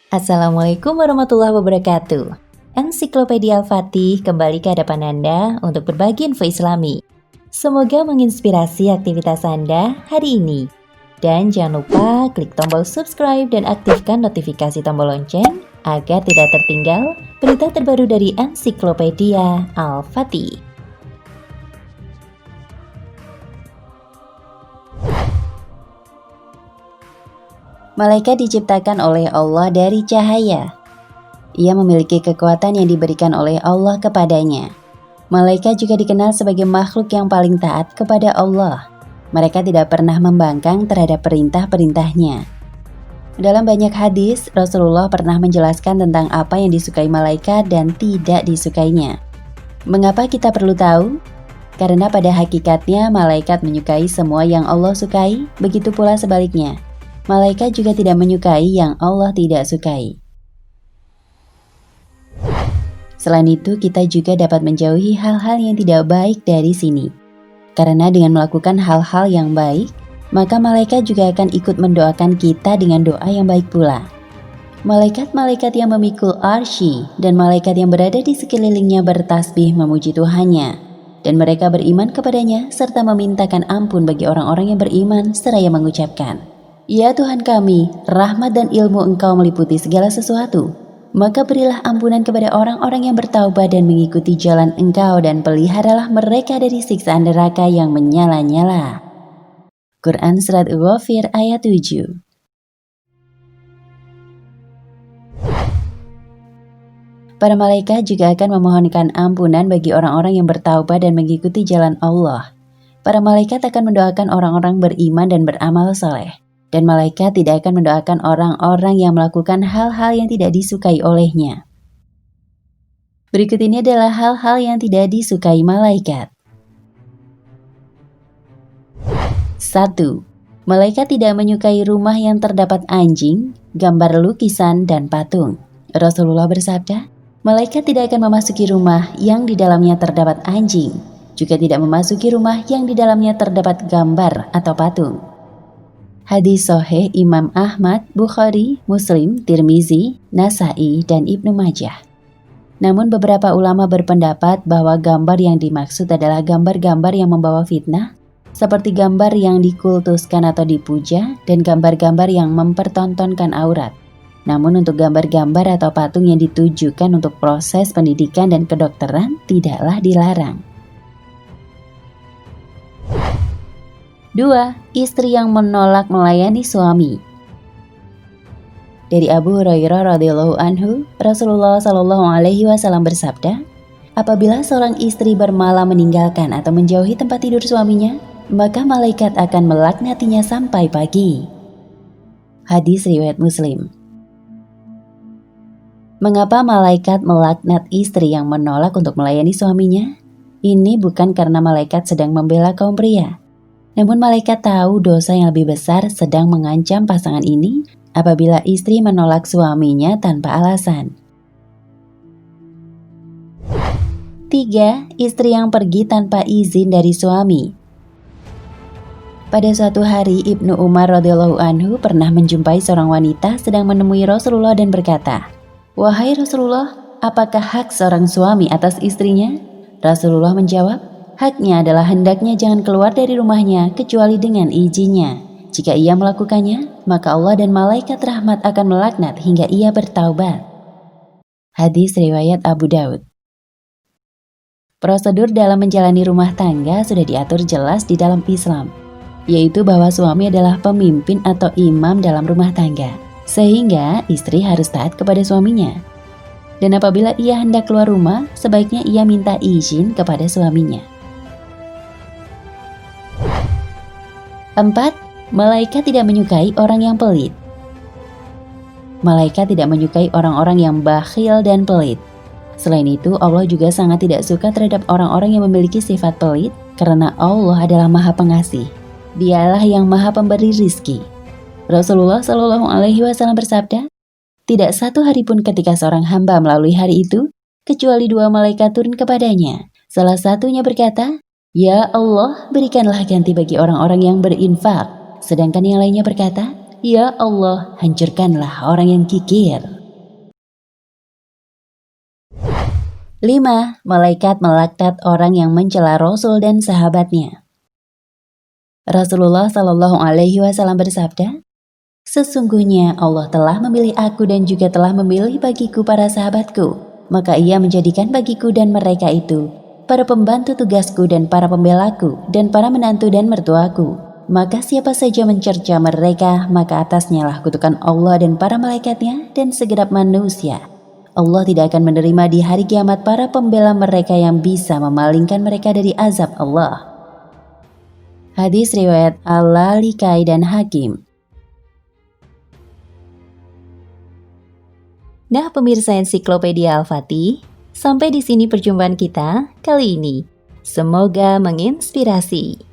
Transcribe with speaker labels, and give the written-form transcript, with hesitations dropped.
Speaker 1: Assalamualaikum warahmatullahi wabarakatuh. Ensiklopedia Al-Fatih kembali ke hadapan Anda untuk berbagi info Islami. Semoga menginspirasi aktivitas Anda hari ini. Dan jangan lupa klik tombol subscribe dan aktifkan notifikasi tombol lonceng agar tidak tertinggal berita terbaru dari Ensiklopedia Al-Fatih. Malaikat diciptakan oleh Allah dari cahaya. Ia memiliki kekuatan yang diberikan oleh Allah kepadanya. Malaikat juga dikenal sebagai makhluk yang paling taat kepada Allah. Mereka tidak pernah membangkang terhadap perintah-perintahnya. Dalam banyak hadis, Rasulullah pernah menjelaskan tentang apa yang disukai malaikat dan tidak disukainya. Mengapa kita perlu tahu? Karena pada hakikatnya malaikat menyukai semua yang Allah sukai, begitu pula sebaliknya. Malaikat juga tidak menyukai yang Allah tidak sukai. Selain itu, kita juga dapat menjauhi hal-hal yang tidak baik dari sini. Karena dengan melakukan hal-hal yang baik, maka malaikat juga akan ikut mendoakan kita dengan doa yang baik pula. Malaikat-malaikat yang memikul arsy dan malaikat yang berada di sekelilingnya bertasbih memuji Tuhannya. Dan mereka beriman kepadanya serta memintakan ampun bagi orang-orang yang beriman seraya mengucapkan, "Ya Tuhan kami, rahmat dan ilmu Engkau meliputi segala sesuatu. Maka berilah ampunan kepada orang-orang yang bertaubat dan mengikuti jalan Engkau dan peliharalah mereka dari siksaan neraka yang menyala-nyala." Quran Surat Ghafir ayat 7. Para malaikat juga akan memohonkan ampunan bagi orang-orang yang bertaubat dan mengikuti jalan Allah. Para malaikat akan mendoakan orang-orang beriman dan beramal saleh. Dan malaikat tidak akan mendoakan orang-orang yang melakukan hal-hal yang tidak disukai olehnya. Berikut ini adalah hal-hal yang tidak disukai malaikat. 1. Malaikat tidak menyukai rumah yang terdapat anjing, gambar lukisan, dan patung. Rasulullah bersabda, malaikat tidak akan memasuki rumah yang di dalamnya terdapat anjing, juga tidak memasuki rumah yang di dalamnya terdapat gambar atau patung. Hadis sahih Imam Ahmad, Bukhari, Muslim, Tirmizi, Nasai, dan Ibnu Majah. Namun beberapa ulama berpendapat bahwa gambar yang dimaksud adalah gambar-gambar yang membawa fitnah, seperti gambar yang dikultuskan atau dipuja, dan gambar-gambar yang mempertontonkan aurat. Namun untuk gambar-gambar atau patung yang ditujukan untuk proses pendidikan dan kedokteran tidaklah dilarang. 2. Istri yang menolak melayani suami. Dari Abu Hurairah radhiyallahu anhu, Rasulullah shallallahu alaihi wasallam bersabda, apabila seorang istri bermalam meninggalkan atau menjauhi tempat tidur suaminya, maka malaikat akan melaknatinya sampai pagi. Hadis riwayat Muslim. Mengapa malaikat melaknat istri yang menolak untuk melayani suaminya? Ini bukan karena malaikat sedang membela kaum pria. Namun malaikat tahu dosa yang lebih besar sedang mengancam pasangan ini apabila istri menolak suaminya tanpa alasan. 3. Istri yang pergi tanpa izin dari suami. Pada suatu hari Ibnu Umar radhiyallahu anhu pernah menjumpai seorang wanita sedang menemui Rasulullah dan berkata, "Wahai Rasulullah, apakah hak seorang suami atas istrinya?" Rasulullah menjawab, haknya adalah hendaknya jangan keluar dari rumahnya kecuali dengan izinnya. Jika ia melakukannya, maka Allah dan malaikat rahmat akan melaknat hingga ia bertaubat. Hadis riwayat Abu Daud. Prosedur dalam menjalani rumah tangga sudah diatur jelas di dalam Islam, yaitu bahwa suami adalah pemimpin atau imam dalam rumah tangga, sehingga istri harus taat kepada suaminya. Dan apabila ia hendak keluar rumah, sebaiknya ia minta izin kepada suaminya. 4. Malaikat tidak menyukai orang yang pelit. Malaikat tidak menyukai orang-orang yang bakhil dan pelit. Selain itu, Allah juga sangat tidak suka terhadap orang-orang yang memiliki sifat pelit, karena Allah adalah Maha Pengasih. Dialah yang Maha Pemberi rizki. Rasulullah Shallallahu Alaihi Wasallam bersabda, tidak satu hari pun ketika seorang hamba melalui hari itu, kecuali 2 malaikat turun kepadanya. Salah satunya berkata, "Ya Allah, berikanlah ganti bagi orang-orang yang berinfak." Sedangkan yang lainnya berkata, "Ya Allah, hancurkanlah orang yang kikir." 5. Malaikat melaknat orang yang mencela Rasul dan sahabatnya. Rasulullah Shallallahu Alaihi Wasallam bersabda, "Sesungguhnya Allah telah memilih aku dan juga telah memilih bagiku para sahabatku, maka Ia menjadikan bagiku dan mereka itu para pembantu tugasku dan para pembelaku dan para menantu dan mertuaku. Maka siapa saja mencerca mereka, maka atasnya lah kutukan Allah dan para malaikatnya dan segenap manusia. Allah tidak akan menerima di hari kiamat para pembela mereka yang bisa memalingkan mereka dari azab Allah." Hadis riwayat Al-Lalikai dan Hakim. Nah, pemirsa Ensiklopedia Al-Fatih, sampai di sini perjumpaan kita kali ini. Semoga menginspirasi.